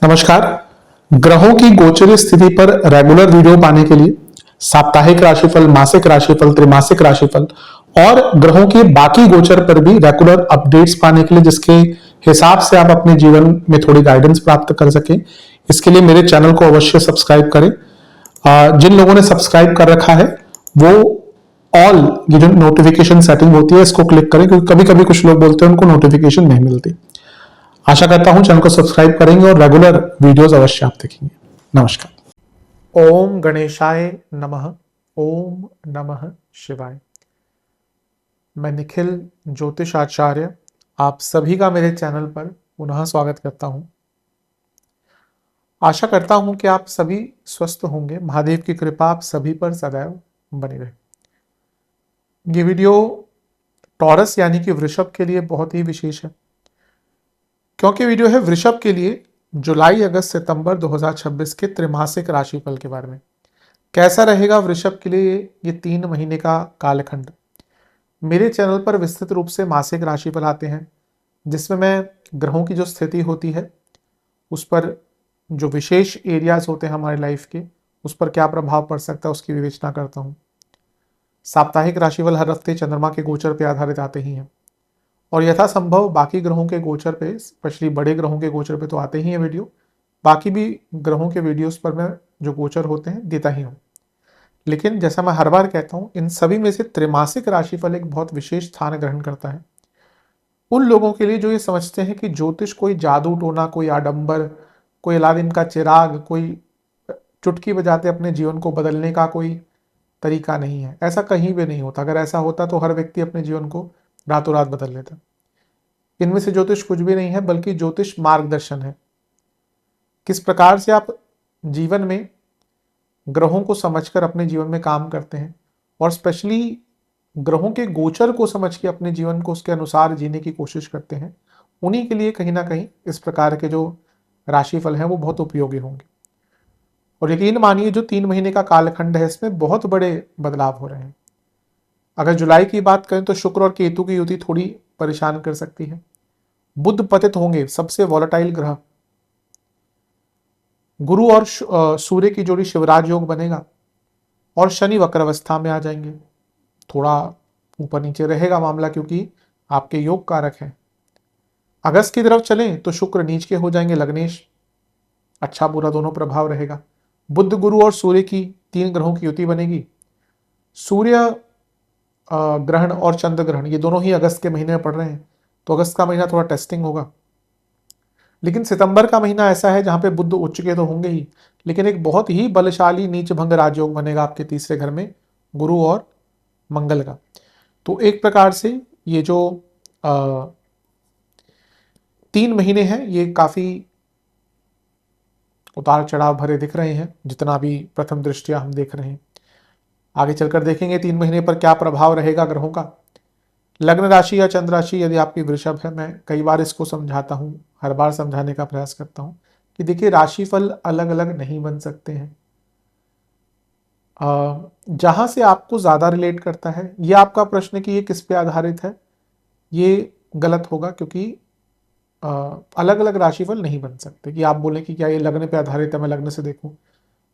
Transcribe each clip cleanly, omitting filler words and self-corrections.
नमस्कार। ग्रहों की गोचरीय स्थिति पर रेगुलर वीडियो पाने के लिए साप्ताहिक राशिफल, मासिक राशिफल, त्रैमासिक राशिफल और ग्रहों के बाकी गोचर पर भी रेगुलर अपडेट्स पाने के लिए, जिसके हिसाब से आप अपने जीवन में थोड़ी गाइडेंस प्राप्त कर सके, इसके लिए मेरे चैनल को अवश्य सब्सक्राइब करें। जिन लोगों ने सब्सक्राइब कर रखा है वो ऑल ये जो नोटिफिकेशन सेटिंग होती है इसको क्लिक करें, क्योंकि कभी कभी कुछ लोग बोलते हैं उनको नोटिफिकेशन नहीं मिलती। आशा करता हूं चैनल को सब्सक्राइब करेंगे और रेगुलर वीडियोस अवश्य आप देखेंगे। नमस्कार। ओम गणेशाय नमः। ओम नमः शिवाय। मैं निखिल ज्योतिष आचार्य आप सभी का मेरे चैनल पर पुनः स्वागत करता हूं। आशा करता हूं कि आप सभी स्वस्थ होंगे। महादेव की कृपा आप सभी पर सदैव बनी रहे। ये वीडियो टॉरस यानी कि वृषभ के लिए बहुत ही विशेष है, क्योंकि वीडियो है वृषभ के लिए जुलाई, अगस्त, सितंबर 2026 के त्रैमासिक राशिफल के बारे में। कैसा रहेगा वृषभ के लिए ये 3 महीने का कालखंड। मेरे चैनल पर विस्तृत रूप से मासिक राशिफल आते हैं, जिसमें मैं ग्रहों की जो स्थिति होती है उस पर जो विशेष एरियाज होते हैं हमारी लाइफ के, उस पर क्या प्रभाव पड़ सकता है उसकी विवेचना करता हूँ। साप्ताहिक राशिफल हर हफ्ते चंद्रमा के गोचर पर आधारित आते ही हैं, और यथासंभव बाकी ग्रहों के गोचर पे, स्पेशली बड़े ग्रहों के गोचर पे तो आते ही हैं वीडियो। बाकी भी ग्रहों के वीडियोस पर मैं जो गोचर होते हैं देता ही हूँ। लेकिन जैसा मैं हर बार कहता हूँ, इन सभी में से त्रैमासिक राशिफल एक बहुत विशेष स्थान ग्रहण करता है उन लोगों के लिए जो ये समझते हैं कि ज्योतिष कोई जादू टोना, कोई आडंबर, कोई अलादीन का चिराग, कोई चुटकी बजाते अपने जीवन को बदलने का कोई तरीका नहीं है। ऐसा कहीं भी नहीं होता। अगर ऐसा होता तो हर व्यक्ति अपने जीवन को रातों रात बदल लेता। इनमें से ज्योतिष कुछ भी नहीं है, बल्कि ज्योतिष मार्गदर्शन है। किस प्रकार से आप जीवन में ग्रहों को समझकर अपने जीवन में काम करते हैं, और स्पेशली ग्रहों के गोचर को समझ के अपने जीवन को उसके अनुसार जीने की कोशिश करते हैं, उन्हीं के लिए कहीं ना कहीं इस प्रकार के जो राशिफल हैं वो बहुत उपयोगी होंगे। और यकीन मानिए, जो 3 महीने का कालखंड है इसमें बहुत बड़े बदलाव हो रहे हैं। अगर जुलाई की बात करें तो शुक्र और केतु की युति थोड़ी परेशान कर सकती है। बुध पतित होंगे, सबसे वॉलेटाइल ग्रह। गुरु और सूर्य की जोड़ी शिवराज योग बनेगा, और शनि वक्र अवस्था में आ जाएंगे। थोड़ा ऊपर नीचे रहेगा मामला, क्योंकि आपके योग कारक है। अगस्त की तरफ चलें तो शुक्र नीच के हो जाएंगे, लग्नेश। अच्छा बुरा दोनों प्रभाव रहेगा। बुध, गुरु और सूर्य की 3 ग्रहों की युति बनेगी। सूर्य ग्रहण और चंद्र ग्रहण ये दोनों ही अगस्त के महीने में पड़ रहे हैं, तो अगस्त का महीना थोड़ा टेस्टिंग होगा। लेकिन सितंबर का महीना ऐसा है जहां पे बुध उच्च के तो होंगे ही, लेकिन एक बहुत ही बलशाली नीच भंग राजयोग बनेगा आपके तीसरे घर में, गुरु और मंगल का। तो एक प्रकार से ये जो 3 महीने हैं ये काफी उतार चढ़ाव भरे दिख रहे हैं, जितना भी प्रथम दृष्टया हम देख रहे हैं। आगे चलकर देखेंगे 3 महीने पर क्या प्रभाव रहेगा ग्रहों का। लग्न राशि या चंद्र राशि यदि आपकी वृषभ है, मैं कई बार इसको समझाता हूं, हर बार समझाने का प्रयास करता हूं कि देखिए, राशिफल अलग अलग नहीं बन सकते हैं। जहां से आपको ज्यादा रिलेट करता है, ये आपका प्रश्न कि ये किस पे आधारित है, ये गलत होगा, क्योंकि अलग अलग राशिफल नहीं बन सकते कि आप बोलें कि क्या ये लग्न पे आधारित है, मैं लग्न से देखूं।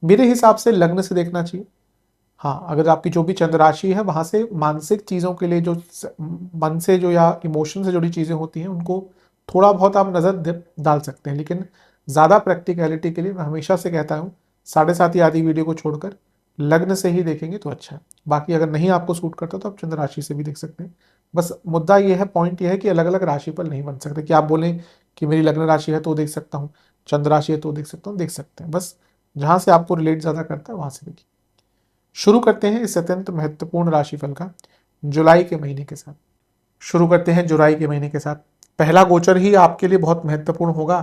मेरे हिसाब से लग्न से देखना चाहिए। हाँ, अगर आपकी जो भी चंद्र राशि है वहां से मानसिक चीजों के लिए, जो मन से जो या इमोशन से जुड़ी चीजें होती हैं, उनको थोड़ा बहुत आप नजर डाल सकते हैं। लेकिन ज्यादा प्रैक्टिकलिटी के लिए मैं हमेशा से कहता हूँ 7:30 आदि वीडियो को छोड़कर लग्न से ही देखेंगे तो अच्छा है। बाकी अगर नहीं आपको सूट करता तो आप चंद्र राशि से भी देख सकते हैं। बस मुद्दा ये है, पॉइंट ये है कि अलग अलग राशि पर नहीं बन सकते कि आप बोलें कि मेरी लग्न राशि है तो देख सकता हूँ, चंद्र राशि है तो देख सकता हूँ। देख सकते हैं, बस जहां से आपको रिलेट ज्यादा करता है वहां से देखिए। शुरू करते हैं इस अत्यंत महत्वपूर्ण राशिफल का जुलाई के महीने के साथ। शुरू करते हैं जुलाई के महीने के साथ। पहला गोचर ही आपके लिए बहुत महत्वपूर्ण होगा,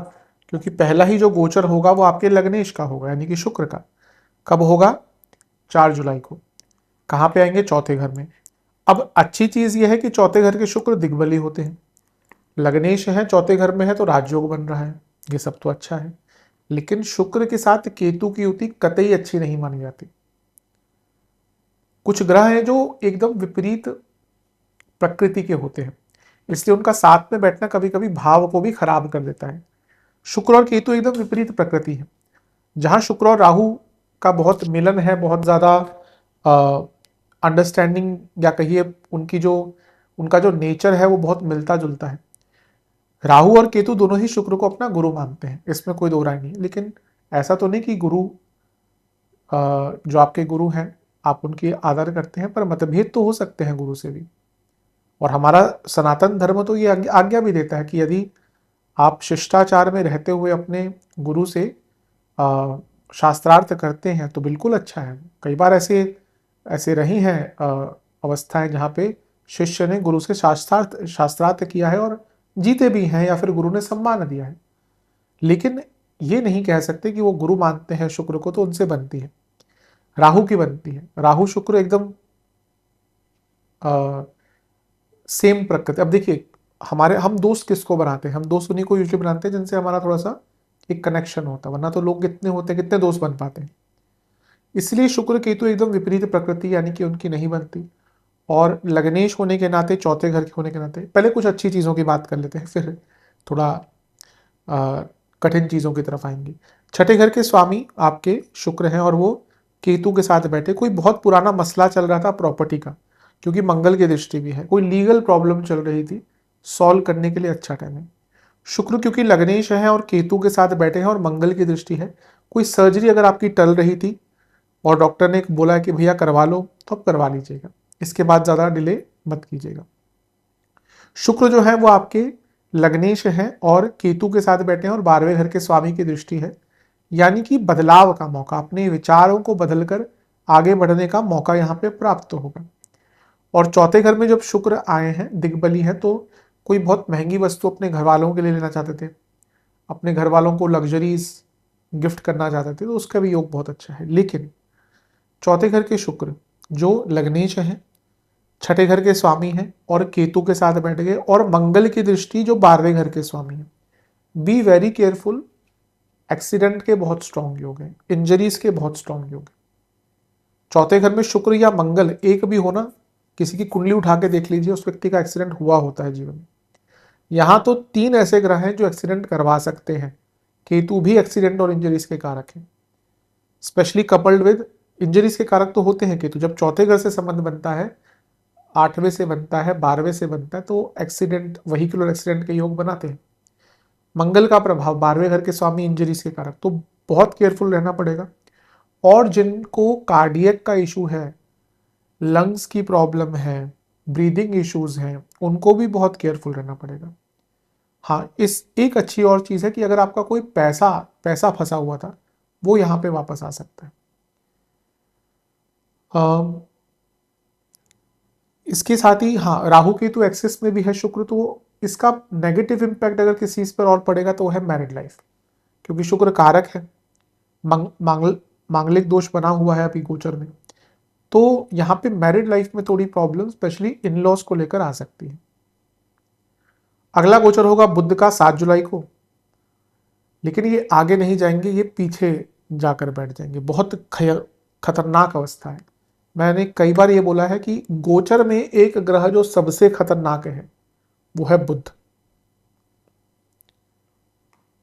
क्योंकि पहला ही जो गोचर होगा वो आपके लग्नेश का होगा, यानी कि शुक्र का। कब होगा? 4 जुलाई को। कहां पे आएंगे? चौथे घर में। अब अच्छी चीज यह है कि चौथे घर के शुक्र दिग्बली होते हैं। लग्नेश है, चौथे घर में है, तो राजयोग बन रहा है, ये सब तो अच्छा है। लेकिन शुक्र के साथ केतु की युति कतई अच्छी नहीं मानी जाती। कुछ ग्रह हैं जो एकदम विपरीत प्रकृति के होते हैं, इसलिए उनका साथ में बैठना कभी कभी भाव को भी खराब कर देता है। शुक्र और केतु एकदम विपरीत प्रकृति है। जहां शुक्र और राहु का बहुत मिलन है, बहुत ज्यादा अंडरस्टैंडिंग या कहिए उनका जो नेचर है वो बहुत मिलता जुलता है। राहु और केतु दोनों ही शुक्र को अपना गुरु मानते हैं, इसमें कोई दो राय नहीं। लेकिन ऐसा तो नहीं कि गुरु जो आपके गुरु हैं आप उनकी आदर करते हैं, पर मतभेद तो हो सकते हैं गुरु से भी। और हमारा सनातन धर्म तो ये आज्ञा भी देता है कि यदि आप शिष्टाचार में रहते हुए अपने गुरु से शास्त्रार्थ करते हैं तो बिल्कुल अच्छा है। कई बार ऐसे ऐसे रही हैं अवस्थाएं जहाँ पे शिष्य ने गुरु से शास्त्रार्थ किया है और जीते भी हैं, या फिर गुरु ने सम्मान दिया है। लेकिन ये नहीं कह सकते कि वो गुरु मानते हैं शुक्र को तो उनसे बनती है, राहु की बनती है। राहु शुक्र एकदम सेम प्रकृति। अब देखिए हम दोस्त किसको बनाते हैं? हम दोस्त उन्हीं को यूजुअली बनाते हैं जिनसे हमारा थोड़ा सा एक कनेक्शन होता है, वरना तो लोग कितने होते हैं, कितने दोस्त बन पाते हैं। इसलिए शुक्र केतु एकदम विपरीत प्रकृति, यानी कि उनकी नहीं बनती। और लग्नेश होने के नाते, चौथे घर के होने के नाते, पहले कुछ अच्छी चीज़ों की बात कर लेते हैं, फिर थोड़ा कठिन चीज़ों की तरफ आएंगे। छठे घर के स्वामी आपके शुक्र हैं और वो केतु के साथ बैठे। कोई बहुत पुराना मसला चल रहा था प्रॉपर्टी का, क्योंकि मंगल की दृष्टि भी है, कोई लीगल प्रॉब्लम चल रही थी, सॉल्व करने के लिए अच्छा टाइम है। शुक्र क्योंकि लग्नेश है और केतु के साथ बैठे हैं और मंगल की दृष्टि है, कोई सर्जरी अगर आपकी टल रही थी और डॉक्टर ने बोला कि भैया करवा लो, तो अब करवा लीजिएगा, इसके बाद ज़्यादा डिले मत कीजिएगा। शुक्र जो है वो आपके लग्नेश हैं और केतु के साथ बैठे हैं और 12वें घर के स्वामी की दृष्टि है, यानी कि बदलाव का मौका, अपने विचारों को बदलकर आगे बढ़ने का मौका यहाँ पे प्राप्त होगा। और चौथे घर में जब शुक्र आए हैं, दिग्बली है, तो कोई बहुत महंगी वस्तु अपने घर वालों के लिए लेना चाहते थे, अपने घर वालों को लग्जरीज गिफ्ट करना चाहते थे, तो उसका भी योग बहुत अच्छा है। लेकिन चौथे घर के शुक्र जो लग्नेश हैं, छठे घर के स्वामी हैं और केतु के साथ बैठ गए, और मंगल की दृष्टि जो 12वें घर के स्वामी हैं। बी वेरी केयरफुल, एक्सीडेंट के बहुत स्ट्रांग योग है, इंजरीज के बहुत स्ट्रांग योग है। चौथे घर में शुक्र या मंगल एक भी होना, किसी की कुंडली उठा के देख लीजिए, उस व्यक्ति का एक्सीडेंट हुआ होता है जीवन में। यहाँ तो 3 ऐसे ग्रह हैं जो एक्सीडेंट करवा सकते हैं। केतु भी एक्सीडेंट और इंजरीज के कारक है, स्पेशली कपल्ड विद इंजरीज के कारक तो होते हैं केतु। जब चौथे घर से संबंध बनता है, 8वें से बनता है, 12वें से बनता है, तो एक्सीडेंट, वहीकुलर एक्सीडेंट के योग बनाते हैं। मंगल का प्रभाव 12वें घर के स्वामी, इंजरीज के कारक, तो बहुत केयरफुल रहना पड़ेगा। और जिनको कार्डियक का इशू है, लंग्स की प्रॉब्लम है, ब्रीदिंग इश्यूज हैं, उनको भी बहुत केयरफुल रहना पड़ेगा। हाँ, इस एक अच्छी और चीज़ है कि अगर आपका कोई पैसा फंसा हुआ था, वो यहाँ पे वापस आ सकता है। इसके साथ ही हाँ, राहु की तो एक्सेस में भी है शुक्र, तो इसका नेगेटिव इम्पैक्ट अगर किसी चीज़ पर और पड़ेगा तो है मैरिड लाइफ, क्योंकि शुक्र कारक है। मांगलिक दोष बना हुआ है अभी गोचर में, तो यहाँ पे मैरिड लाइफ में थोड़ी प्रॉब्लम स्पेशली इन लॉज को लेकर आ सकती है। अगला गोचर होगा बुध का 7 जुलाई को, लेकिन ये आगे नहीं जाएंगे, ये पीछे जाकर बैठ जाएंगे। बहुत खतरनाक अवस्था है। मैंने कई बार ये बोला है कि गोचर में एक ग्रह जो सबसे खतरनाक है वो है बुध।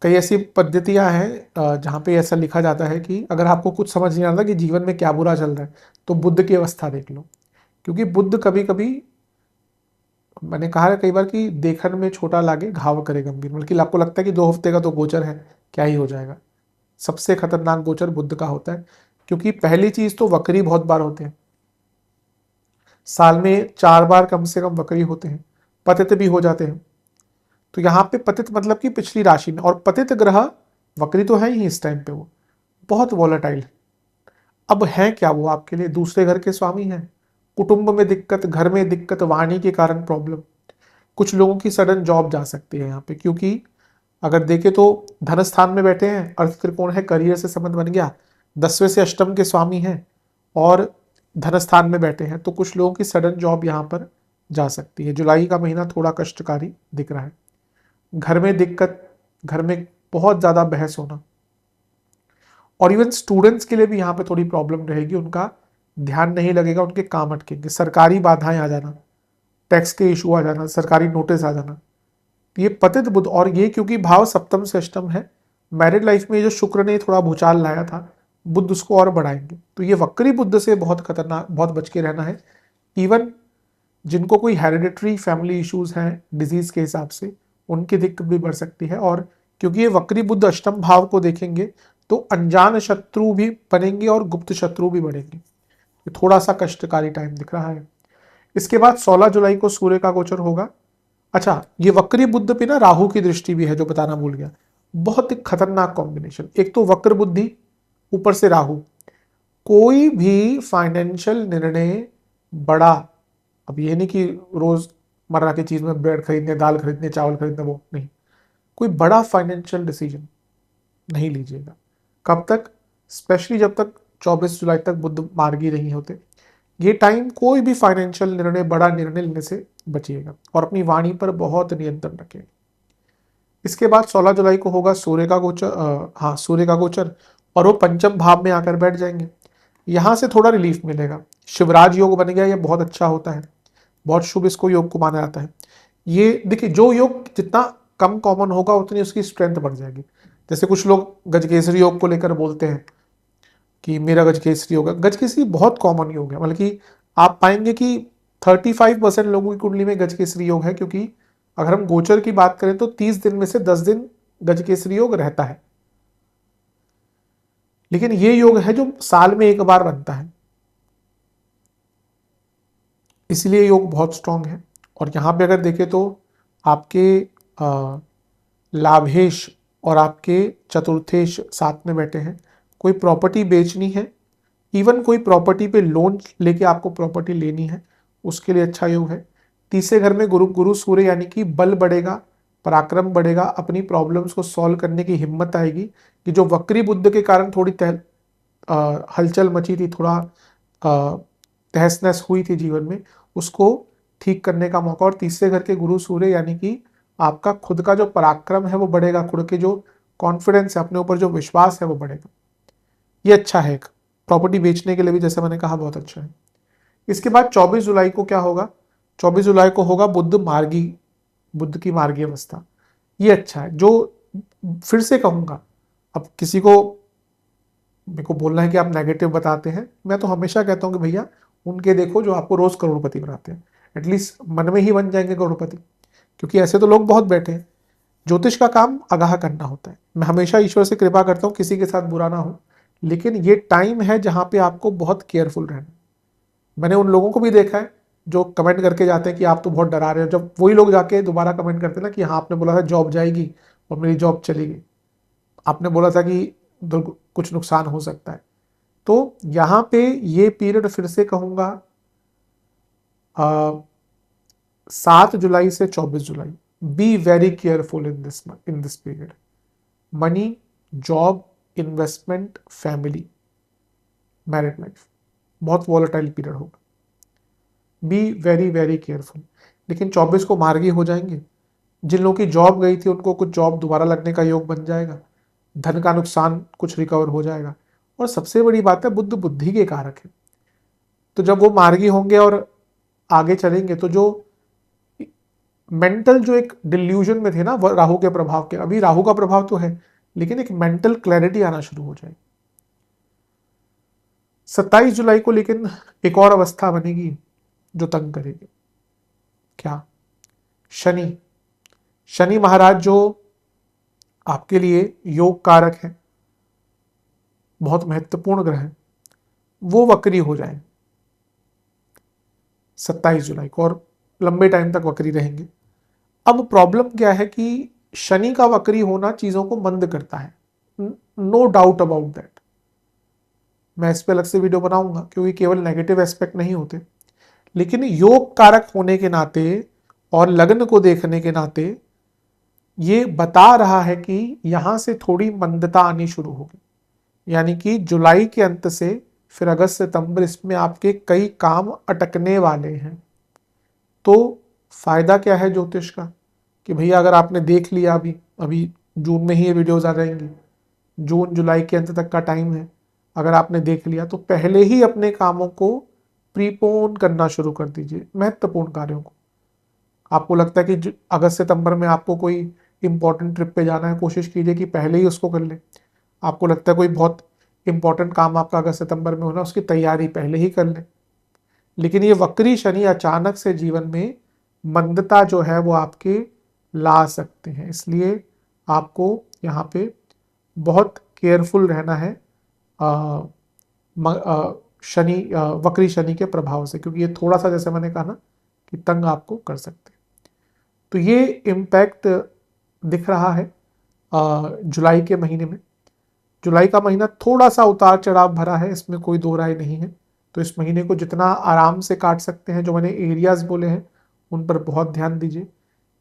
कई ऐसी पद्धतियां हैं जहां पे ऐसा लिखा जाता है कि अगर आपको कुछ समझ नहीं आता कि जीवन में क्या बुरा चल रहा है, तो बुध की अवस्था देख लो, क्योंकि बुध कभी कभी, मैंने कहा है कई बार कि देखन में छोटा लागे घाव करे गंभीर, बल्कि आपको लगता है कि 2 हफ्ते का तो गोचर है, क्या ही हो जाएगा। सबसे खतरनाक गोचर बुध का होता है, क्योंकि पहली चीज तो वक्री बहुत बार होते हैं, साल में 4 बार कम से कम वक्री होते हैं, पतित भी हो जाते हैं। तो यहाँ पे पतित मतलब कि पिछली राशि में, और पतित ग्रह वक्री तो है ही इस टाइम पे, वो बहुत वॉलेटाइल। अब है क्या वो आपके लिए? दूसरे घर के स्वामी हैं, कुटुंब में दिक्कत, घर में दिक्कत, वाणी के कारण प्रॉब्लम। कुछ लोगों की सडन जॉब जा सकती है यहाँ पे, क्योंकि अगर देखें तो धन स्थान में बैठे हैं, अर्थ त्रिकोण है, करियर से संबंध बन गया, 10वें से अष्टम के स्वामी हैं और धन स्थान में बैठे हैं, तो कुछ लोगों की सडन जॉब यहाँ पर जा सकती है। जुलाई का महीना थोड़ा कष्टकारी दिख रहा है। घर में दिक्कत, घर में बहुत ज़्यादा बहस होना, और इवन स्टूडेंट्स के लिए भी यहाँ पे थोड़ी प्रॉब्लम रहेगी, उनका ध्यान नहीं लगेगा, उनके काम अटकेंगे, सरकारी बाधाएं आ जाना, टैक्स के इशू आ जाना, सरकारी नोटिस आ जाना। ये पतित बुध, और ये क्योंकि भाव सप्तम से अष्टम है, मैरिड लाइफ में जो शुक्र ने थोड़ा भूचाल लाया था, बुध उसको और बढ़ाएंगे। तो ये वक्री बुध से बहुत खतरनाक, बहुत बच के रहना है। इवन जिनको कोई हेरिडिटरी फैमिली इश्यूज हैं डिजीज के हिसाब से, उनकी दिक्कत भी बढ़ सकती है। और क्योंकि ये वक्री बुध अष्टम भाव को देखेंगे तो अनजान शत्रु भी बनेंगे और गुप्त शत्रु भी बढ़ेंगे। ये थोड़ा सा कष्टकारी टाइम दिख रहा है। इसके बाद 16 जुलाई को सूर्य का गोचर होगा। अच्छा, ये वक्री बुद्ध पे ना राहु की दृष्टि भी है, जो बताना भूल गया। बहुत ही खतरनाक कॉम्बिनेशन। एक तो वक्र बुद्धि, ऊपर से राहु। कोई भी फाइनेंशियल निर्णय बड़ा, अब ये नहीं कि रोज मर्रा की चीज में ब्रेड खरीदने, दाल खरीदने, चावल खरीदने, वो नहीं। कोई बड़ा फाइनेंशियल डिसीजन नहीं लीजिएगा। कब तक? स्पेशली जब तक 24 जुलाई तक बुध मार्गी नहीं होते। ये टाइम कोई भी फाइनेंशियल निर्णय, बड़ा निर्णय लेने से बचिएगा और अपनी वाणी पर बहुत नियंत्रण रखें। इसके बाद 16 जुलाई को होगा सूर्य का गोचर, सूर्य का गोचर, और वो पंचम भाव में आकर बैठ जाएंगे। यहां से थोड़ा रिलीफ मिलेगा। शिवराज योग बन गया, ये बहुत अच्छा होता है, बहुत शुभ इसको योग को माना जाता है। ये देखिए, जो योग जितना कम कॉमन होगा उतनी उसकी स्ट्रेंथ बढ़ जाएगी। जैसे कुछ लोग गजकेसरी योग को लेकर बोलते हैं कि मेरा गजकेसरी योग है। गजकेसरी बहुत कॉमन योग है, मतलब कि आप पाएंगे कि 35% लोगों की कुंडली में गजकेसरी योग है। क्योंकि अगर हम गोचर की बात करें तो 30 दिन में से 10 दिन गजकेसरी योग रहता है। लेकिन ये योग है जो साल में एक बार बनता है, इसलिए योग बहुत स्ट्रांग है। और यहां पे अगर देखें तो आपके लाभेश और आपके चतुर्थेश साथ में बैठे हैं। कोई प्रॉपर्टी बेचनी है, इवन कोई प्रॉपर्टी पे लोन लेके आपको प्रॉपर्टी लेनी है, उसके लिए अच्छा योग है। तीसरे घर में गुरु सूर्य, यानी कि बल बढ़ेगा, पराक्रम बढ़ेगा, अपनी प्रॉब्लम्स को सॉल्व करने की हिम्मत आएगी। कि जो वक्री बुद्ध के कारण थोड़ी हलचल मची थी, थोड़ा तहस नहस हुई थी जीवन में, उसको ठीक करने का मौका। और तीसरे घर के गुरु सूर्य, यानी कि आपका खुद का जो पराक्रम है वो बढ़ेगा, खुद के जो कॉन्फिडेंस है, अपने ऊपर जो विश्वास है वो बढ़ेगा। ये अच्छा है, प्रॉपर्टी बेचने के लिए भी, जैसे मैंने कहा, बहुत अच्छा है। इसके बाद 24 जुलाई को क्या होगा? 24 जुलाई को होगा बुध मार्गी, बुध की मार्गी अवस्था। ये अच्छा है। जो फिर से कहूंगा, अब किसी को मेरे को बोलना है कि आप नेगेटिव बताते हैं, मैं तो हमेशा कहता हूं कि भैया उनके देखो जो आपको रोज करोड़पति बनाते हैं, एटलीस्ट मन में ही बन जाएंगे करोड़पति। क्योंकि ऐसे तो लोग बहुत बैठे हैं। ज्योतिष का काम आगाह करना होता है। मैं हमेशा ईश्वर से कृपा करता हूँ किसी के साथ बुरा ना हो, लेकिन ये टाइम है जहां पे आपको बहुत केयरफुल रहना। मैंने उन लोगों को भी देखा है जो कमेंट करके जाते हैं कि आप तो बहुत डरा रहे हो, जब वही लोग जाके दोबारा कमेंट करते हैं ना कि हाँ आपने बोला था जॉब जाएगी और मेरी जॉब चली गई, आपने बोला था कि कुछ नुकसान हो सकता है। तो यहाँ पे ये पीरियड फिर से कहूंगा 7 जुलाई से 24 जुलाई, be very careful in this period. Money, job, investment, family, married life, बहुत वॉलेटाइल पीरियड होगा। Be very very careful. लेकिन 24 को मार्गी हो जाएंगे। जिन लोगों की जॉब गई थी उनको कुछ जॉब दोबारा लगने का योग बन जाएगा। धन का नुकसान कुछ रिकवर हो जाएगा। और सबसे बड़ी बात है, बुद्ध बुद्धि के कारक है। तो जब वो मार्गी होंगे और आगे चलेंगे तो जो मेंटल, जो एक डिल्यूजन में थे ना राहु के प्रभाव के, अभी राहु का प्रभाव तो है लेकिन एक मेंटल क्लैरिटी आना शुरू हो जाएगी। 27 जुलाई को लेकिन एक और अवस्था बनेगी जो तंग करेगी। क्या? शनि। शनि महाराज जो आपके लिए योग कारक है, बहुत महत्वपूर्ण ग्रह है, वो वक्री हो जाए 27 जुलाई को और लंबे टाइम तक वक्री रहेंगे। अब प्रॉब्लम क्या है कि शनि का वक्री होना चीजों को मंद करता है, नो डाउट अबाउट दैट। मैं इस पे अलग से वीडियो बनाऊंगा क्योंकि केवल नेगेटिव एस्पेक्ट नहीं होते, लेकिन योग कारक होने के नाते और लग्न को देखने के नाते ये बता रहा है कि यहां से थोड़ी मंदता आनी शुरू होगी। यानी कि जुलाई के अंत से फिर अगस्त सितंबर, इसमें आपके कई काम अटकने वाले हैं। तो फायदा क्या है ज्योतिष का कि भैया अगर आपने देख लिया, अभी अभी जून में ही ये वीडियोज आ जाएंगी, जून जुलाई के अंत तक का टाइम है, अगर आपने देख लिया तो पहले ही अपने कामों को प्रीपोन करना शुरू कर दीजिए, महत्वपूर्ण कार्यों को। आपको लगता है कि अगस्त सितंबर में आपको कोई इंपॉर्टेंट ट्रिप पे जाना है, कोशिश कीजिए कि पहले ही उसको कर लें। आपको लगता है कोई बहुत इंपॉर्टेंट काम आपका अगस्त सितंबर में होना, उसकी तैयारी पहले ही कर लें। लेकिन ये वक्री शनि अचानक से जीवन में मंदता जो है वो आपके ला सकते हैं, इसलिए आपको यहाँ पे बहुत केयरफुल रहना है शनि, वक्री शनि के प्रभाव से, क्योंकि ये थोड़ा सा, जैसे मैंने कहा ना, कि तंग आपको कर सकते हैं। तो ये इम्पैक्ट दिख रहा है जुलाई के महीने में। जुलाई का महीना थोड़ा सा उतार चढ़ाव भरा है, इसमें कोई दो राय नहीं है। तो इस महीने को जितना आराम से काट सकते हैं, जो मैंने एरियाज बोले हैं उन पर बहुत ध्यान दीजिए।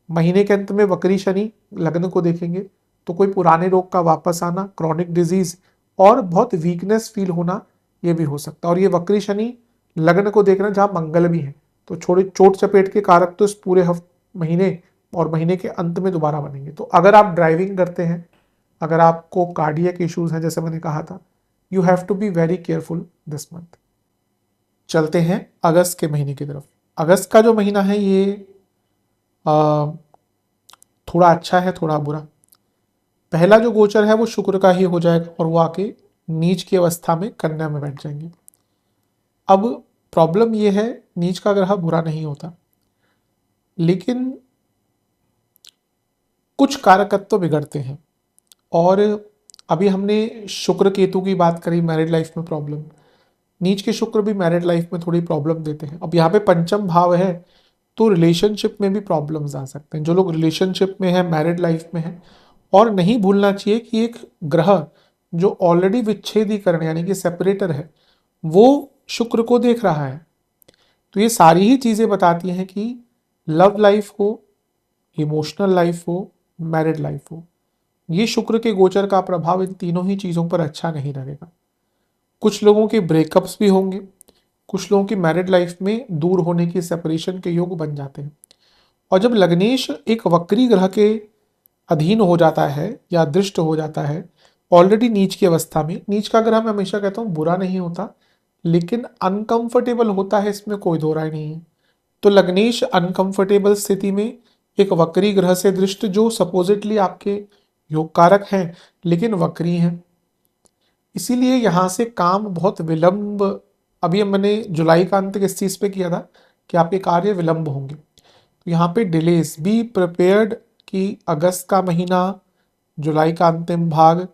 महीने के अंत में वक्री शनि लग्न को देखेंगे तो कोई पुराने रोग का वापस आना, क्रॉनिक डिजीज और बहुत वीकनेस फील होना, ये भी हो सकता है। और ये वक्री शनि लग्न को देख रहे हैं जहां मंगल भी है, तो छोड़े चोट चपेट के कारक तो इस पूरे महीने और महीने के अंत में दोबारा बनेंगे। तो अगर आप ड्राइविंग करते हैं, अगर आपको कार्डियक इश्यूज हैं, जैसे मैंने कहा था, you have to be very careful this month. चलते हैं अगस्त के महीने की तरफ। अगस्त का जो महीना है ये थोड़ा अच्छा है, थोड़ा बुरा। पहला जो गोचर है वो शुक्र का ही हो जाएगा और वो आके नीच की अवस्था में कन्या में बैठ जाएंगे। अब प्रॉब्लम ये है, नीच का ग्रह बुरा नहीं होता, लेकिन कुछ कारकत्व बिगड़ते हैं। और अभी हमने शुक्र केतु की बात करी, मैरिड लाइफ में प्रॉब्लम। नीच के शुक्र भी मैरिड लाइफ में थोड़ी प्रॉब्लम देते हैं। अब यहाँ पे पंचम भाव है तो रिलेशनशिप में भी प्रॉब्लम्स आ सकते हैं। जो लोग रिलेशनशिप में है, मैरिड लाइफ में है, और नहीं भूलना चाहिए कि एक ग्रह जो ऑलरेडी विच्छेदीकरण यानी कि सेपरेटर है, वो शुक्र को देख रहा है। तो ये सारी ही चीजें बताती हैं कि लव लाइफ हो, इमोशनल लाइफ हो, मैरिड लाइफ हो, ये शुक्र के गोचर का प्रभाव इन तीनों ही चीजों पर अच्छा नहीं रहेगा। कुछ लोगों के ब्रेकअप्स भी होंगे, कुछ लोगों की मैरिड लाइफ में दूर होने की, सेपरेशन के योग बन जाते हैं। और जब लग्नेश एक वक्री ग्रह के अधीन हो जाता है या दृष्ट हो जाता है ऑलरेडी नीच की अवस्था में, नीच का ग्रह मैं हमेशा कहता हूँ बुरा नहीं होता, लेकिन अनकंफर्टेबल होता है, इसमें कोई दो राय नहीं है। तो लग्नेश अनकंफर्टेबल स्थिति में एक वक्री ग्रह से दृष्ट, जो सपोजिटली आपके योग कारक हैं लेकिन वक्री हैं, इसीलिए यहां से काम बहुत विलंब। अभी मैंने जुलाई का अंत किस चीज पे किया था कि आपके कार्य विलंब होंगे, तो यहाँ पे डिलेस, बी प्रिपेयर्ड कि अगस्त का महीना, जुलाई का अंतिम भाग,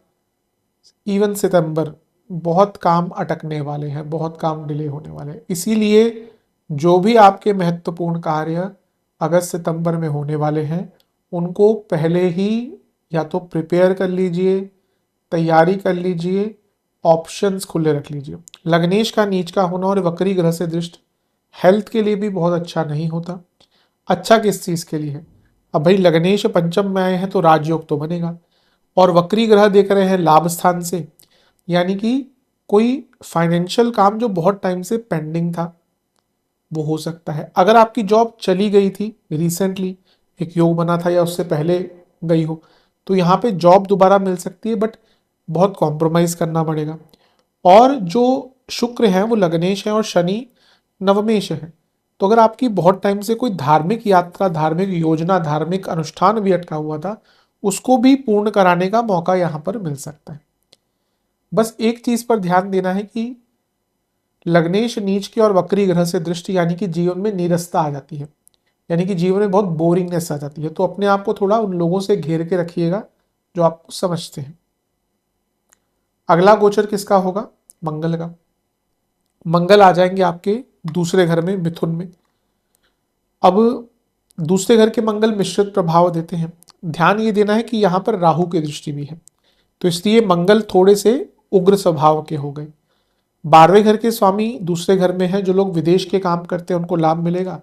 इवन सितंबर, बहुत काम अटकने वाले हैं, बहुत काम डिले होने वाले हैं। इसीलिए जो भी आपके महत्वपूर्ण कार्य अगस्त सितंबर में होने वाले हैं, उनको पहले ही या तो प्रिपेयर कर लीजिए, तैयारी कर लीजिए, ऑप्शंस खुले रख लीजिए। लग्नेश का नीच का होना और वक्री ग्रह से दृष्ट हेल्थ के लिए भी बहुत अच्छा नहीं होता। अच्छा किस चीज के लिए है? अब भाई लग्नेश पंचम में आए हैं तो राजयोग तो बनेगा, और वक्री ग्रह देख रहे हैं लाभ स्थान से, यानी कि कोई फाइनेंशियल काम जो बहुत टाइम से पेंडिंग था वो हो सकता है। अगर आपकी जॉब चली गई थी रिसेंटली, एक योग बना था, या उससे पहले गई हो, तो यहाँ पे जॉब दोबारा मिल सकती है, बट बहुत कॉम्प्रोमाइज करना पड़ेगा। और जो शुक्र है वो लग्नेश है और शनि नवमेश है, तो अगर आपकी बहुत टाइम से कोई धार्मिक यात्रा, धार्मिक योजना, धार्मिक अनुष्ठान भी अटका हुआ था, उसको भी पूर्ण कराने का मौका यहाँ पर मिल सकता है। बस एक चीज पर ध्यान देना है कि लग्नेश नीच के और वक्री ग्रह से दृष्टि, यानी कि जीवन में नीरसता आ जाती है, यानी कि जीवन में बहुत बोरिंगनेस आ जाती है। तो अपने आप को थोड़ा उन लोगों से घेर के रखिएगा जो आपको समझते हैं। अगला गोचर किसका होगा? मंगल का। मंगल आ जाएंगे आपके दूसरे घर में, मिथुन में। अब दूसरे घर के मंगल मिश्रित प्रभाव देते हैं। ध्यान ये देना है कि यहां पर राहु की दृष्टि भी है, तो इसलिए मंगल थोड़े से उग्र स्वभाव के हो गए। 12वें घर के स्वामी दूसरे घर में है, जो लोग विदेश के काम करते हैं उनको लाभ मिलेगा।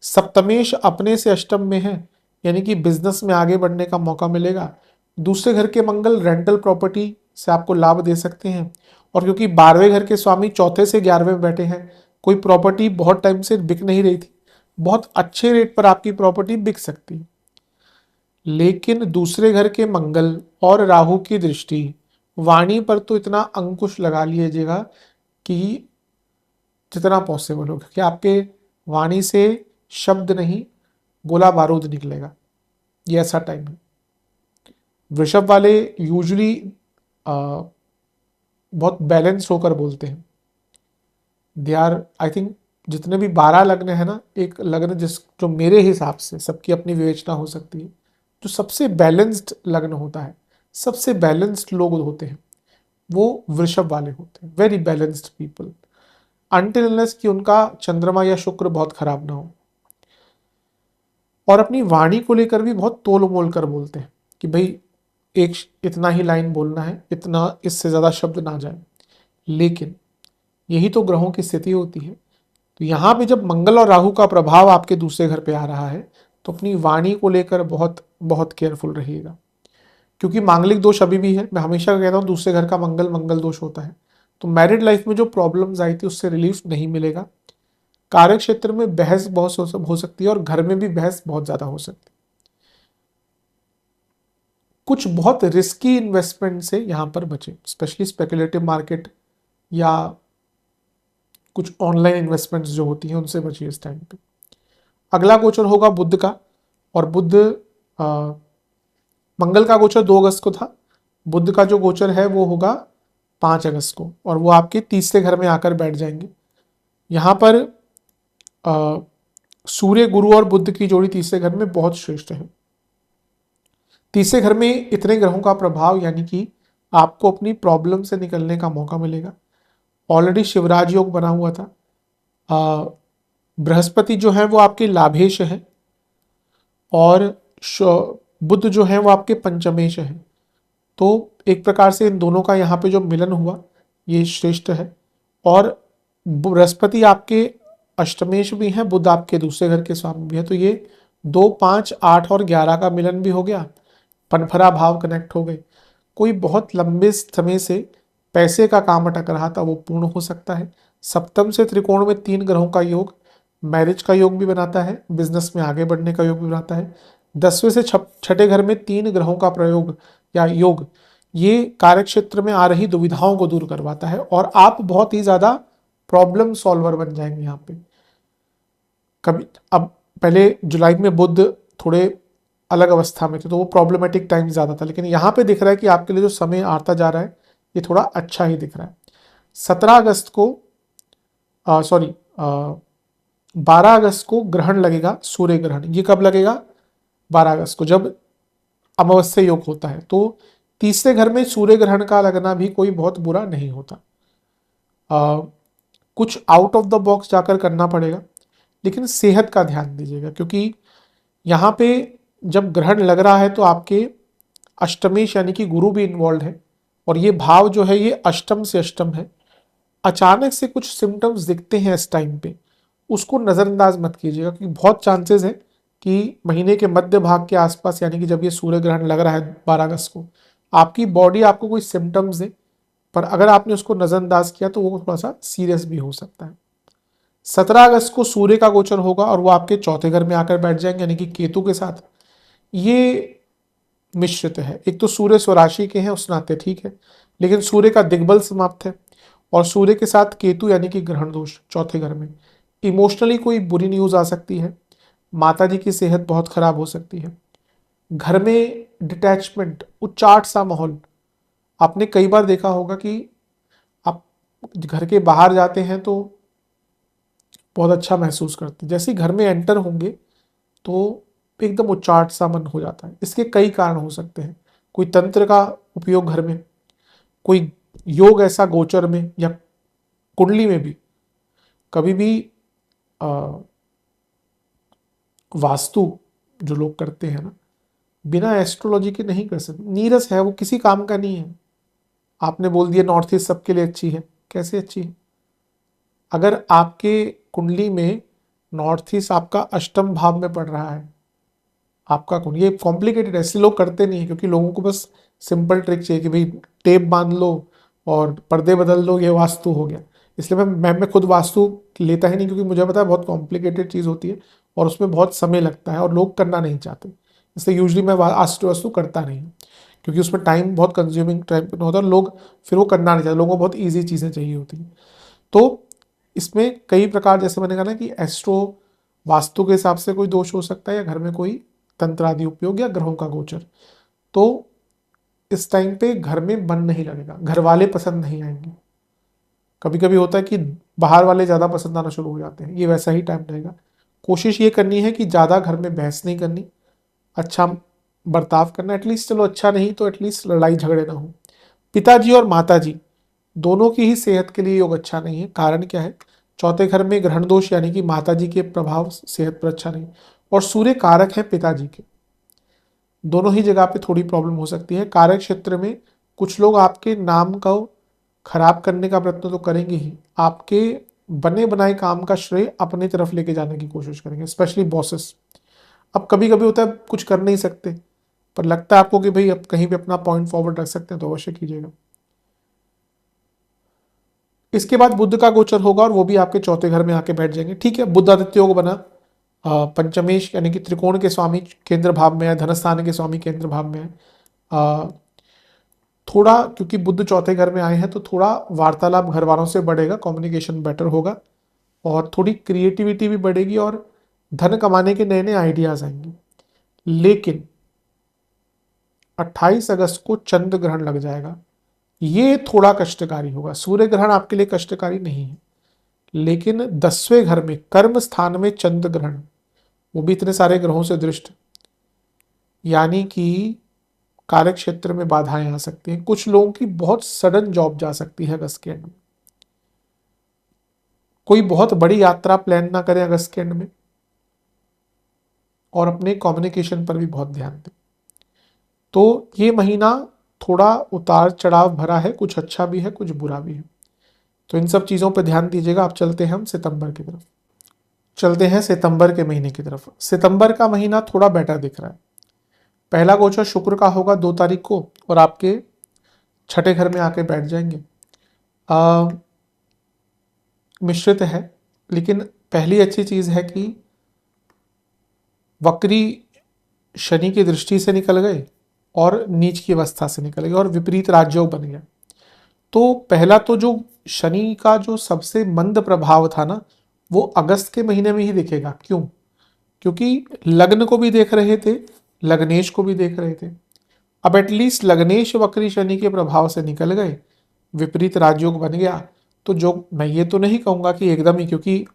सप्तमेश अपने से अष्टम में है, यानी कि बिजनेस में आगे बढ़ने का मौका मिलेगा। दूसरे घर के मंगल रेंटल प्रॉपर्टी से आपको लाभ दे सकते हैं, और क्योंकि 12वें घर के स्वामी चौथे से 11वें में बैठे हैं, कोई प्रॉपर्टी बहुत टाइम से बिक नहीं रही थी, बहुत अच्छे रेट पर आपकी प्रॉपर्टी बिक सकती है। लेकिन दूसरे घर के मंगल और राहु की दृष्टि वाणी पर तो इतना अंकुश लगा लीजिएगा कि जितना पॉसिबल होगा कि आपके वाणी से शब्द नहीं, गोला बारूद निकलेगा। ये ऐसा टाइम है। वृषभ वाले यूजुअली बहुत बैलेंस होकर बोलते हैं। दे आर, आई थिंक जितने भी 12 लग्न है ना, एक लग्न जिस जो मेरे हिसाब से, सबकी अपनी विवेचना हो सकती है, जो सबसे बैलेंस्ड लग्न होता है, सबसे बैलेंस्ड लोग होते हैं, वो वृषभ वाले होते हैं। Very balanced people, until unless कि उनका चंद्रमा या शुक्र बहुत खराब ना हो। और अपनी वाणी को लेकर भी बहुत तोल मोल कर बोलते हैं कि भाई एक इतना ही लाइन बोलना है, इतना, इससे ज़्यादा शब्द ना जाए। लेकिन यही तो ग्रहों की स्थिति होती है। तो यहाँ पे जब मंगल और राहु का प्रभाव आपके दूसरे घर पे आ रहा है, तो अपनी वाणी को लेकर बहुत बहुत केयरफुल रहिएगा, क्योंकि मांगलिक दोष अभी भी है। मैं हमेशा कहता हूँ दूसरे घर का मंगल मंगल दोष होता है। तो मैरिड लाइफ में जो प्रॉब्लम्स आई थी उससे रिलीफ नहीं मिलेगा। कार्य क्षेत्र में बहस बहुत हो सकती है और घर में भी बहस बहुत ज़्यादा हो सकती है। कुछ बहुत रिस्की इन्वेस्टमेंट से यहाँ पर बचे, स्पेशली स्पेकुलेटिव मार्केट या कुछ ऑनलाइन इन्वेस्टमेंट्स जो होती हैं उनसे बचिए इस टाइम पे। अगला गोचर होगा बुध का, और बुध मंगल का गोचर 2 अगस्त को था। बुध का जो गोचर है वो होगा 5 अगस्त को, और वो आपके तीसरे घर में आकर बैठ जाएंगे। यहाँ पर सूर्य, गुरु और बुध की जोड़ी तीसरे घर में बहुत श्रेष्ठ है। तीसरे घर में इतने ग्रहों का प्रभाव, यानी कि आपको अपनी प्रॉब्लम से निकलने का मौका मिलेगा। ऑलरेडी शिवराज योग बना हुआ था। बृहस्पति जो है वो आपके लाभेश है, और बुध जो है वो आपके पंचमेश है। तो एक प्रकार से इन दोनों का यहाँ पे जो मिलन हुआ ये श्रेष्ठ है। और बृहस्पति आपके अष्टमेश भी है, बुध आपके दूसरे घर के स्वामी भी है। तो ये 2, 5, 8 और 11 का मिलन भी हो गया, पनफरा भाव कनेक्ट हो गए। कोई बहुत लंबे समय से पैसे का काम अटक रहा था वो पूर्ण हो सकता है। सप्तम से त्रिकोण में 3 ग्रहों का योग मैरिज का योग भी बनाता है, बिजनेस में आगे बढ़ने का योग भी बनाता है। 10वें से छठे घर में 3 ग्रहों का प्रयोग या योग, ये कार्यक्षेत्र में आ रही दुविधाओं को दूर करवाता है, और आप बहुत ही ज़्यादा प्रॉब्लम सॉल्वर बन जाएंगे यहाँ पे। कभी अब पहले जुलाई में बुध थोड़े अलग अवस्था में थे तो वो प्रॉब्लमेटिक टाइम ज़्यादा था, लेकिन यहाँ पे दिख रहा है कि आपके लिए जो समय आता जा रहा है ये थोड़ा अच्छा ही दिख रहा है। 17 अगस्त को सॉरी 12 अगस्त को ग्रहण लगेगा, सूर्य ग्रहण। ये कब लगेगा? 12 अगस्त को, जब अमावस्या योग होता है। तो तीसरे घर में सूर्य ग्रहण का लगना भी कोई बहुत बुरा नहीं होता। कुछ आउट ऑफ द बॉक्स जाकर करना पड़ेगा, लेकिन सेहत का ध्यान दीजिएगा, क्योंकि यहाँ पे जब ग्रहण लग रहा है तो आपके अष्टमेश यानी कि गुरु भी इन्वॉल्व है, और ये भाव जो है ये अष्टम से अष्टम है। अचानक से कुछ सिम्टम्स दिखते हैं इस टाइम पे, उसको नज़रअंदाज मत कीजिएगा, क्योंकि बहुत चांसेस है कि महीने के मध्य भाग के आसपास, यानी कि जब ये सूर्य ग्रहण लग रहा है 12 अगस्त को, आपकी बॉडी आपको कोई सिम्टम्स दे, पर अगर आपने उसको नज़रअंदाज किया तो वो थोड़ा सा सीरियस भी हो सकता है। 17 अगस्त को सूर्य का गोचर होगा और वो आपके चौथे घर में आकर बैठ जाएंगे, यानी कि केतु के साथ। ये मिश्रित है, एक तो सूर्य स्वराशि के हैं उस नाते ठीक है, लेकिन सूर्य का दिग्बल समाप्त है, और सूर्य के साथ केतु यानी कि ग्रहण दोष चौथे घर में। इमोशनली कोई बुरी न्यूज़ आ सकती है, माता जी की सेहत बहुत खराब हो सकती है, घर में डिटैचमेंट, उच्चाट सा माहौल। आपने कई बार देखा होगा कि आप घर के बाहर जाते हैं तो बहुत अच्छा महसूस करते हैं, जैसे ही घर में एंटर होंगे तो एकदम उच्चाट सा मन हो जाता है। इसके कई कारण हो सकते हैं, कोई तंत्र का उपयोग घर में, कोई योग ऐसा गोचर में या कुंडली में भी। कभी भी वास्तु जो लोग करते हैं ना, बिना एस्ट्रोलॉजी के नहीं कर सकते। नीरस है, वो किसी काम का नहीं है। आपने बोल दिया नॉर्थ ईस्ट सबके लिए अच्छी है, कैसे अच्छी है? अगर आपके कुंडली में नॉर्थ ईस्ट आपका अष्टम भाव में पड़ रहा है, आपका कौन, ये कॉम्प्लिकेटेड है, इसलिए लोग करते नहीं है, क्योंकि लोगों को बस सिंपल ट्रिक चाहिए कि भाई टेप बांध लो और पर्दे बदल लो, ये वास्तु हो गया। इसलिए मैं खुद वास्तु लेता ही नहीं, क्योंकि मुझे पता है बहुत कॉम्प्लिकेटेड चीज़ होती है और उसमें बहुत समय लगता है और लोग करना नहीं चाहते। इसलिए यूजली मैं वास्तु करता नहीं हूँ, क्योंकि उसमें टाइम बहुत कंज्यूमिंग टाइम होता है और लोग फिर वो करना नहीं चाहते, लोगों को बहुत ईजी चीज़ें चाहिए होती हैं। तो इसमें कई प्रकार, जैसे मैंने कहा ना कि एस्ट्रो वास्तु के हिसाब से कोई दोष हो सकता है, या घर में कोई तंत्र आदि उपयोग या ग्रहों का गोचर। तो इस टाइम पे घर में मन नहीं लगेगा, घर वाले पसंद नहीं आएंगे। कभी कभी होता है कि बाहर वाले ज़्यादा पसंद आना शुरू हो जाते हैं, ये वैसा ही टाइम रहेगा। कोशिश ये करनी है कि ज़्यादा घर में बहस नहीं करनी, अच्छा बर्ताव करना, एटलीस्ट चलो अच्छा नहीं तो एटलीस्ट लड़ाई झगड़े ना हो। पिताजी और माताजी दोनों की ही सेहत के लिए योग अच्छा नहीं है। कारण क्या है? चौथे घर में ग्रहण दोष यानी कि माताजी के प्रभाव सेहत पर अच्छा नहीं, और सूर्य कारक है पिताजी के। दोनों ही जगह पे थोड़ी प्रॉब्लम हो सकती है। कार्य क्षेत्र में कुछ लोग आपके नाम को खराब करने का प्रयत्न तो करेंगे ही, आपके बने बनाए काम का श्रेय अपनी तरफ लेके जाने की कोशिश करेंगे, स्पेशली बॉसेस। अब कभी कभी होता है कुछ कर नहीं सकते, पर लगता है आपको कि भाई अब कहीं भी अपना पॉइंट फॉरवर्ड रख सकते हैं तो अवश्य कीजिएगा। इसके बाद बुध का गोचर होगा और वो भी आपके चौथे घर में आके बैठ जाएंगे। ठीक है, बुध आदित्य योग बना, पंचमेश यानी कि त्रिकोण के स्वामी केंद्र भाव में है, धनस्थान के स्वामी केंद्र भाव में है। थोड़ा क्योंकि बुध चौथे घर में आए हैं तो थोड़ा वार्तालाप घर वालों से बढ़ेगा, कम्युनिकेशन बेटर होगा, और थोड़ी क्रिएटिविटी भी बढ़ेगी और धन कमाने के नए नए आइडियाज आएंगे। लेकिन 28 अगस्त को चंद्र ग्रहण लग जाएगा, ये थोड़ा कष्टकारी होगा। सूर्य ग्रहण आपके लिए कष्टकारी नहीं है, लेकिन 10वें घर में कर्म स्थान में चंद्र ग्रहण, वो भी इतने सारे ग्रहों से दृष्ट, यानी कि कार्य क्षेत्र में बाधाएं आ सकती हैं। कुछ लोगों की बहुत सडन जॉब जा सकती है अगस्त के एंड में। कोई बहुत बड़ी यात्रा प्लान ना करें अगस्त के एंड में, और अपने कम्युनिकेशन पर भी बहुत ध्यान दें। तो ये महीना थोड़ा उतार चढ़ाव भरा है, कुछ अच्छा भी है कुछ बुरा भी है, तो इन सब चीज़ों पर ध्यान दीजिएगा। अब चलते हैं हम सितंबर की तरफ। चलते हैं सितंबर के महीने की तरफ। सितंबर का महीना थोड़ा बेटर दिख रहा है। पहला गोचर शुक्र का होगा 2 तारीख को, और आपके छठे घर में आके बैठ जाएंगे। मिश्रित है, लेकिन पहली अच्छी चीज़ है कि वक्री शनि की दृष्टि से निकल गए और नीच की अवस्था से निकल गए और विपरीत राजयोग बन गया। तो पहला तो जो शनि का जो सबसे मंद प्रभाव था ना, वो अगस्त के महीने में ही दिखेगा। क्यों? क्योंकि लग्न को भी देख रहे थे, लग्नेश को भी देख रहे थे। अब एटलीस्ट लग्नेश वक्री शनि के प्रभाव से निकल गए, विपरीत राजयोग बन गया। तो जो मैं ये तो नहीं कहूँगा कि एकदम ही, क्योंकि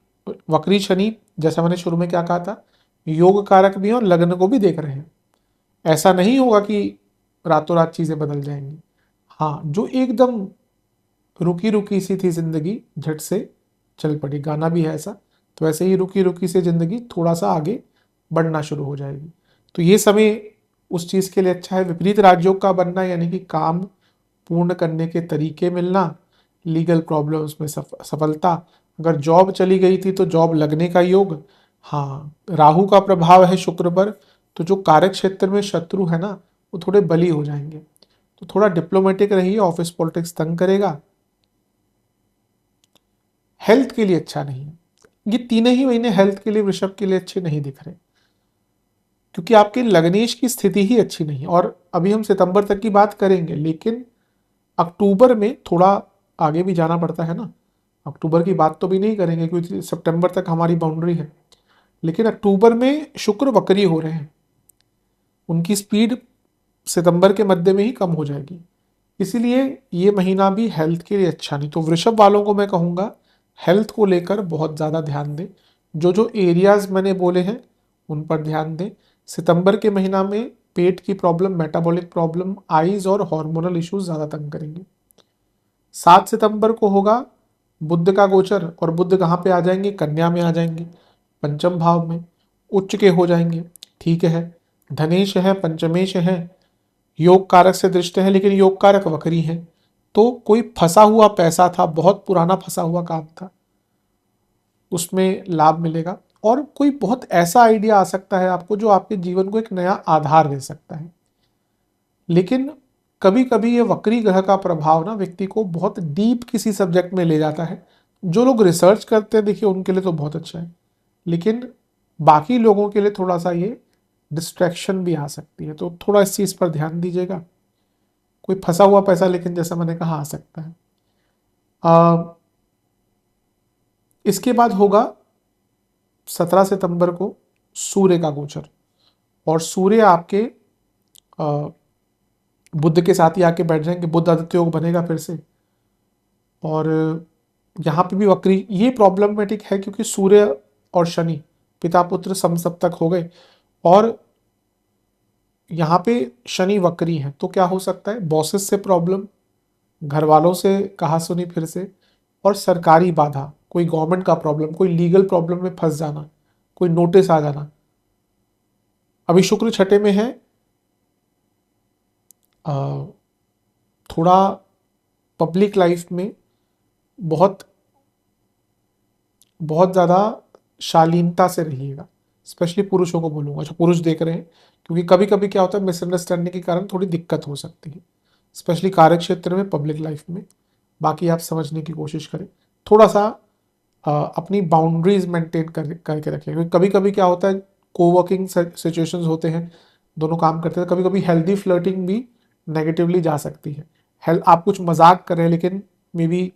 वक्री शनि जैसा मैंने शुरू में क्या कहा था, योग कारक भी है और लग्न को भी देख रहे हैं। ऐसा नहीं होगा कि रातों रात चीज़ें बदल जाएंगी। हाँ, जो एकदम रुकी रुकी सी थी जिंदगी, झट से चल पड़ी, गाना भी है ऐसा। तो ऐसे ही रुकी रुकी से जिंदगी थोड़ा सा आगे बढ़ना शुरू हो जाएगी। तो ये समय उस चीज़ के लिए अच्छा है। विपरीत राजयोग का बनना यानी कि काम पूर्ण करने के तरीके मिलना, लीगल प्रॉब्लम्स में सफलता। अगर जॉब चली गई थी तो जॉब लगने का योग। हाँ, राहु का प्रभाव है शुक्र पर, तो जो कार्य क्षेत्र में शत्रु है ना, वो थोड़े बली हो जाएंगे। तो थोड़ा डिप्लोमेटिक रहिए, ऑफिस पॉलिटिक्स तंग करेगा। हेल्थ के लिए अच्छा नहीं है। ये 3 ही महीने हेल्थ के लिए वृषभ के लिए अच्छे नहीं दिख रहे, क्योंकि आपके लग्नेश की स्थिति ही अच्छी नहीं है। और अभी हम सितंबर तक की बात करेंगे, लेकिन अक्टूबर में थोड़ा आगे भी जाना पड़ता है ना। अक्टूबर की बात तो भी नहीं करेंगे क्योंकि सितंबर तक हमारी बाउंड्री है, लेकिन अक्टूबर में शुक्र वक्री हो रहे हैं, उनकी स्पीड सितंबर के मध्य में ही कम हो जाएगी। इसीलिए ये महीना भी हेल्थ के लिए अच्छा नहीं। तो वृषभ वालों को मैं कहूँगा हेल्थ को लेकर बहुत ज़्यादा ध्यान दें। जो जो एरियाज मैंने बोले हैं उन पर ध्यान दें। सितंबर के महीना में पेट की प्रॉब्लम, मेटाबॉलिक प्रॉब्लम, आइज और हार्मोनल इश्यूज ज़्यादा तंग करेंगे। 7 सितंबर को होगा बुध का गोचर, और बुध कहाँ पे आ जाएंगे? कन्या में आ जाएंगे, पंचम भाव में उच्च के हो जाएंगे। ठीक है, धनेश है, पंचमेश है, योग कारक से दृष्ट है, लेकिन योग कारक वक्री है। तो कोई फंसा हुआ पैसा था, बहुत पुराना फंसा हुआ काम था, उसमें लाभ मिलेगा। और कोई बहुत ऐसा आइडिया आ सकता है आपको जो आपके जीवन को एक नया आधार दे सकता है। लेकिन कभी कभी ये वक्री ग्रह का प्रभाव ना व्यक्ति को बहुत डीप किसी सब्जेक्ट में ले जाता है। जो लोग रिसर्च करते हैं देखिए उनके लिए तो बहुत अच्छा है, लेकिन बाकी लोगों के लिए थोड़ा सा ये डिस्ट्रैक्शन भी आ सकती है। तो थोड़ा इस चीज़ पर ध्यान दीजिएगा। कोई फंसा हुआ पैसा लेकिन जैसा मैंने कहा आ सकता है। इसके बाद होगा 17 सितंबर को सूर्य का गोचर, और सूर्य आपके बुध के साथ ही आके बैठ जाएंगे, बुध आदित्य योग बनेगा फिर से। और यहाँ पे भी वक्री, ये प्रॉब्लमेटिक है क्योंकि सूर्य और शनि पिता पुत्र समसप्तक हो गए, और यहाँ पे शनि वक्री है, तो क्या हो सकता है, बॉसेस से प्रॉब्लम, घर वालों से कहा सुनी फिर से, और सरकारी बाधा, कोई गवर्नमेंट का प्रॉब्लम, कोई लीगल प्रॉब्लम में फंस जाना, कोई नोटिस आ जाना। अभी शुक्र छठे में है, थोड़ा पब्लिक लाइफ में बहुत बहुत ज़्यादा शालीनता से रहिएगा, स्पेशली पुरुषों को बोलूँगा, अच्छा पुरुष देख रहे हैं, क्योंकि कभी कभी क्या होता है, मिसअंडरस्टैंडिंग के कारण थोड़ी दिक्कत हो सकती है, स्पेशली कार्य क्षेत्र में, पब्लिक लाइफ में। बाकी आप समझने की कोशिश करें, थोड़ा सा अपनी बाउंड्रीज मेंटेन करके रखें, क्योंकि कभी कभी क्या होता है, कोवर्किंग सिचुएशंस होते हैं, दोनों काम करते हैं, कभी कभी हेल्दी फ्लर्टिंग भी नेगेटिवली जा सकती है। आप कुछ मजाक कर रहे हैं लेकिन मे बी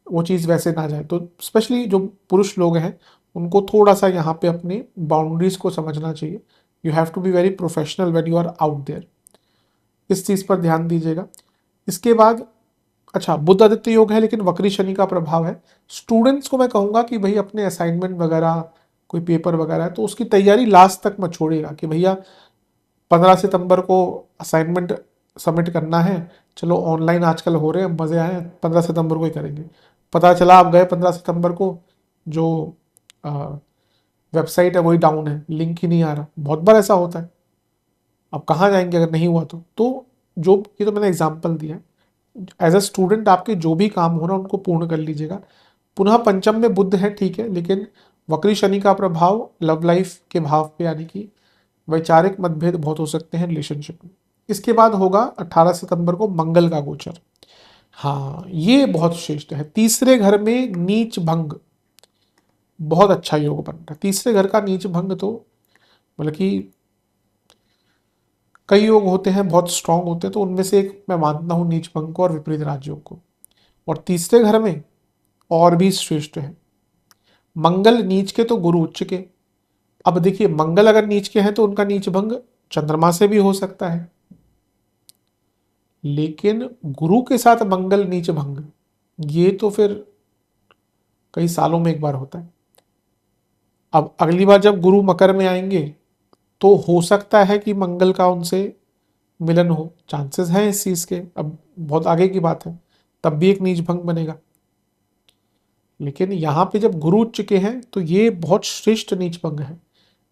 वो चीज़ वैसे ना जाए, तो स्पेशली जो पुरुष लोग हैं उनको थोड़ा सा यहाँ पे अपनी बाउंड्रीज को समझना चाहिए। You have to be very professional when you are out there, इस चीज़ पर ध्यान दीजिएगा। इसके बाद अच्छा, बुध आदित्य योग है लेकिन वक्री शनि का प्रभाव है। स्टूडेंट्स को मैं कहूँगा कि भाई अपने असाइनमेंट वगैरह, कोई पेपर वगैरह है तो उसकी तैयारी लास्ट तक मत छोड़िएगा, कि भैया 15 सितंबर को असाइनमेंट सबमिट करना है, चलो ऑनलाइन आजकल हो रहे हैं, मज़े आए, 15 सितंबर को ही करेंगे। पता चला आप गए 15 सितंबर को, जो वेबसाइट है वही डाउन है, लिंक ही नहीं आ रहा, बहुत बार ऐसा होता है। अब कहाँ जाएंगे अगर नहीं हुआ तो जो, ये तो मैंने एग्जाम्पल दिया है, एज अ स्टूडेंट आपके जो भी काम हो रहा है उनको पूर्ण कर लीजिएगा। पुनः पंचम में बुध है, ठीक है, लेकिन वक्री शनि का प्रभाव लव लाइफ के भाव पे, यानी कि वैचारिक मतभेद बहुत हो सकते हैं रिलेशनशिप में। इसके बाद होगा 18 सितंबर को मंगल का गोचर। हाँ, ये बहुत श्रेष्ठ है, तीसरे घर में नीच भंग, बहुत अच्छा योग बन रहा है। तीसरे घर का नीच भंग तो मतलब कि कई योग होते हैं बहुत स्ट्रांग होते हैं, तो उनमें से एक मैं मानता हूँ नीच भंग को और विपरीत राजयोग को, और तीसरे घर में और भी श्रेष्ठ है। मंगल नीच के तो गुरु उच्च के। अब देखिए, मंगल अगर नीच के हैं तो उनका नीच भंग चंद्रमा से भी हो सकता है, लेकिन गुरु के साथ मंगल नीच भंग, ये तो फिर कई सालों में एक बार होता है। अब अगली बार जब गुरु मकर में आएंगे तो हो सकता है कि मंगल का उनसे मिलन हो, चांसेस हैं इस चीज के, अब बहुत आगे की बात है, तब भी एक नीच भंग बनेगा। लेकिन यहाँ पे जब गुरु उच्च के हैं तो ये बहुत श्रेष्ठ नीच भंग है।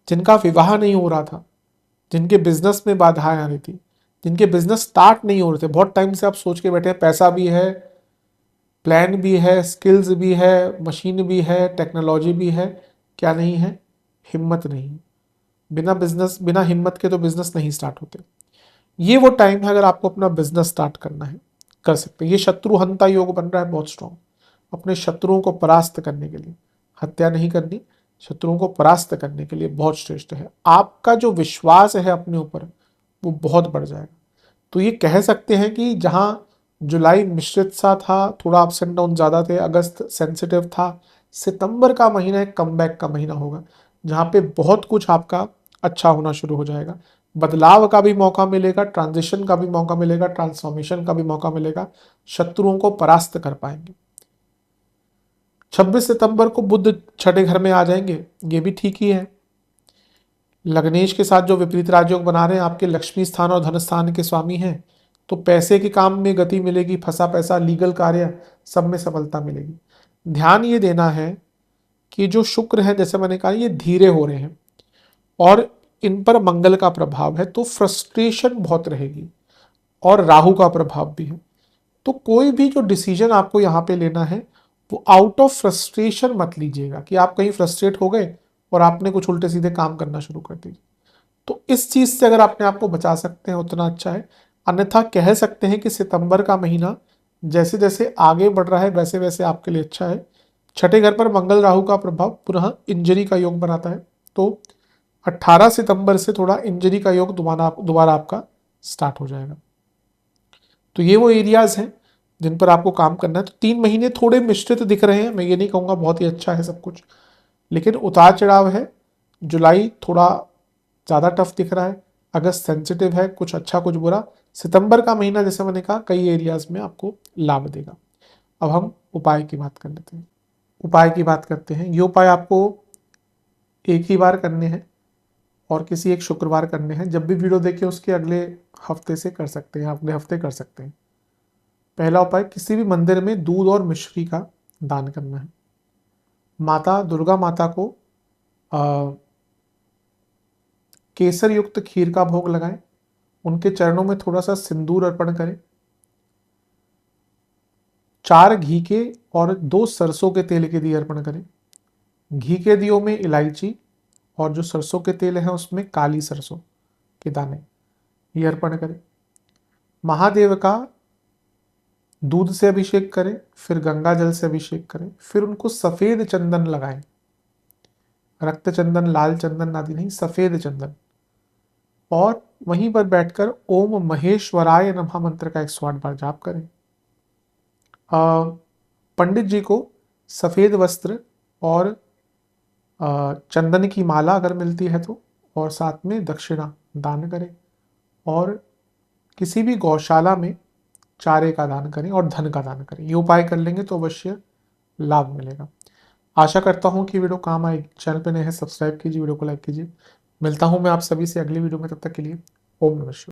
जिनका विवाह नहीं हो रहा था, जिनके बिजनेस में बाधाएं आ रही थी, जिनके बिजनेस स्टार्ट नहीं हो रहे थे, बहुत टाइम से आप सोच के बैठे हैं, पैसा भी है, प्लान भी है, स्किल्स भी है, मशीन भी है, टेक्नोलॉजी भी है, क्या नहीं है, हिम्मत नहीं। बिना बिजनेस, बिना हिम्मत के तो बिजनेस नहीं स्टार्ट होते। ये वो टाइम है, अगर आपको अपना बिजनेस स्टार्ट करना है कर सकते हैं। ये शत्रु हंता योग बन रहा है बहुत स्ट्रॉन्ग, अपने शत्रुओं को परास्त करने के लिए, हत्या नहीं करनी, शत्रुओं को परास्त करने के लिए बहुत श्रेष्ठ है। आपका जो विश्वास है अपने ऊपर वो बहुत बढ़ जाएगा। तो ये कह सकते हैं कि जहाँ जुलाई मिश्रित सा था, थोड़ा अप्स एंड डाउन ज़्यादा थे, अगस्त सेंसिटिव था, सितंबर का महीना एक कमबैक का महीना होगा, जहाँ पे बहुत कुछ आपका अच्छा होना शुरू हो जाएगा। बदलाव का भी मौका मिलेगा, ट्रांजिशन का भी मौका मिलेगा, ट्रांसफॉर्मेशन का भी मौका मिलेगा, शत्रुओं को परास्त कर पाएंगे। 26 सितंबर को बुध छठे घर में आ जाएंगे, ये भी ठीक ही है। लग्नेश के साथ जो विपरीत राजयोग बना रहे हैं, आपके लक्ष्मी स्थान और धन स्थान के स्वामी हैं, तो पैसे के काम में गति मिलेगी, फंसा पैसा, लीगल कार्य सब में सफलता मिलेगी। ध्यान ये देना है कि जो शुक्र है, जैसे मैंने कहा, ये धीरे हो रहे हैं और इन पर मंगल का प्रभाव है, तो फ्रस्ट्रेशन बहुत रहेगी, और राहु का प्रभाव भी है। तो कोई भी जो डिसीजन आपको यहाँ पे लेना है वो आउट ऑफ फ्रस्ट्रेशन मत लीजिएगा, कि आप कहीं फ्रस्ट्रेट हो गए और आपने कुछ उल्टे सीधे काम करना शुरू कर दिए। तो इस चीज से अगर अपने आप को बचा सकते हैं उतना अच्छा है। अन्यथा कह सकते हैं कि सितंबर का महीना जैसे जैसे आगे बढ़ रहा है वैसे वैसे आपके लिए अच्छा है। छठे घर पर मंगल राहु का प्रभाव पुनः इंजरी का योग बनाता है, तो 18 सितंबर से थोड़ा इंजरी का योग दोबारा आपका स्टार्ट हो जाएगा। तो ये वो एरियाज हैं जिन पर आपको काम करना है। तो 3 महीने थोड़े मिश्रित दिख रहे हैं, मैं ये नहीं कहूँगा बहुत ही अच्छा है सब कुछ, लेकिन उतार चढ़ाव है। जुलाई थोड़ा ज़्यादा टफ दिख रहा है, अगस्त सेंसिटिव है, कुछ अच्छा कुछ बुरा, सितंबर का महीना जैसे मैंने कहा कई एरियाज में आपको लाभ देगा। अब हम उपाय की बात कर लेते हैं। उपाय की बात करते हैं। ये उपाय आपको एक ही बार करने हैं और किसी एक शुक्रवार करने हैं। जब भी वीडियो देखें उसके अगले हफ्ते से कर सकते हैं, अगले हफ्ते कर सकते हैं। पहला उपाय, किसी भी मंदिर में दूध और मिश्री का दान करना है। माता दुर्गा माता को केसर युक्त खीर का भोग लगाएं, उनके चरणों में थोड़ा सा सिंदूर अर्पण करें, 4 घी के और 2 सरसों के तेल के दिए अर्पण करें। घी के दियों में इलायची और जो सरसों के तेल है उसमें काली सरसों के दाने ये अर्पण करें। महादेव का दूध से अभिषेक करें, फिर गंगा जल से अभिषेक करें, फिर उनको सफेद चंदन लगाएं। रक्त चंदन, लाल चंदन आदि नहीं, सफेद चंदन। और वहीं पर बैठकर ओम महेश्वराय नमः मंत्र का 108 बार जाप करें। पंडित जी को सफेद वस्त्र और चंदन की माला अगर मिलती है तो, और साथ में दक्षिणा दान करें। और किसी भी गौशाला में चारे का दान करें और धन का दान करें। ये उपाय कर लेंगे तो अवश्य लाभ मिलेगा। आशा करता हूँ कि वीडियो काम आएगी। चैनल पे नए हैं सब्सक्राइब कीजिए, वीडियो को लाइक कीजिए। मिलता हूँ मैं आप सभी से अगली वीडियो में, तब तक के लिए ओम नमः शिवाय।